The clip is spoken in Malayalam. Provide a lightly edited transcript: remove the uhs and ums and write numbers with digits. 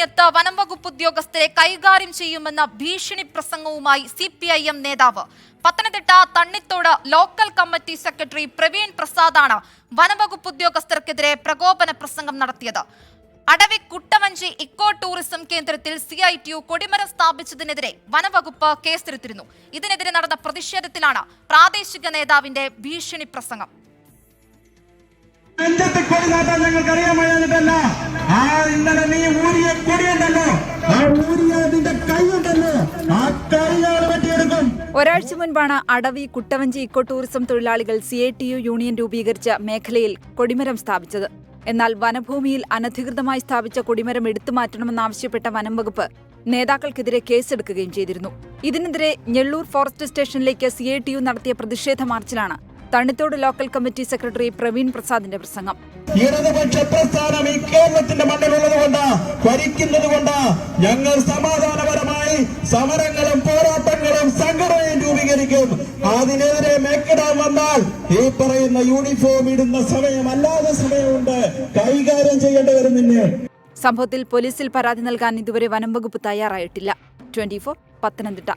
സമയത്ത് വനം വകുപ്പ് ഉദ്യോഗസ്ഥരെ കൈകാര്യം ചെയ്യുമെന്ന ഭീഷണി പ്രസംഗവുമായി CPIM നേതാവ്. Pathanamthitta Thannithode local committee secretary Praveen പ്രസാദാണ് വനംവകുപ്പ് ഉദ്യോഗസ്ഥർക്കെതിരെ പ്രകോപന പ്രസംഗം നടത്തിയത്. അടവി കുട്ടവഞ്ചി ഇക്കോ ടൂറിസം കേന്ദ്രത്തിൽ CITU കൊടിമരം സ്ഥാപിച്ചതിനെതിരെ വനംവകുപ്പ് കേസെടുത്തിരുന്നു. ഇതിനെതിരെ നടന്ന പ്രതിഷേധത്തിലാണ് പ്രാദേശിക നേതാവിന്റെ ഭീഷണി പ്രസംഗം. ഒരാഴ്ച മുൻപാണ് അടവി കുട്ടവഞ്ചി ഇക്കോ ടൂറിസം തൊഴിലാളികൾ CITU യൂണിയൻ രൂപീകരിച്ച മേഖലയിൽ കൊടിമരം സ്ഥാപിച്ചത്. എന്നാൽ വനഭൂമിയിൽ അനധികൃതമായി സ്ഥാപിച്ച കൊടിമരം എടുത്തുമാറ്റണമെന്നാവശ്യപ്പെട്ട വനം വകുപ്പ് നേതാക്കൾക്കെതിരെ കേസെടുക്കുകയും ചെയ്തിരുന്നു. ഇതിനെതിരെ ഞെള്ളൂർ ഫോറസ്റ്റ് സ്റ്റേഷനിലേക്ക് CITU നടത്തിയ പ്രതിഷേധ മാർച്ചിലാണ് Thannithode local committee secretary Praveen പ്രസാദിന്റെ പ്രസംഗം. ഇടതുപക്ഷ പ്രസ്ഥാനം ഈ കേരളത്തിന്റെ മണ്ണിലുള്ളതുകൊണ്ട് ഭരിക്കുന്നതുകൊണ്ട് ഞങ്ങൾ സമാധാനപരമായി സമരങ്ങളും പോരാട്ടങ്ങളും സംഘടനയും രൂപീകരിക്കും. അതിനെതിരെ മേക്കിടാൻ വന്നാൽ ഈ പറയുന്ന യൂണിഫോം ഇടുന്ന സമയമല്ലാതെ സമയമുണ്ട്, കൈകാര്യം ചെയ്യേണ്ടി വരും നിന്നെ. സംഭവത്തിൽ പോലീസിൽ പരാതി നൽകാൻ ഇതുവരെ വനം വകുപ്പ് തയ്യാറായിട്ടില്ല. 24 പത്തനംതിട്ട.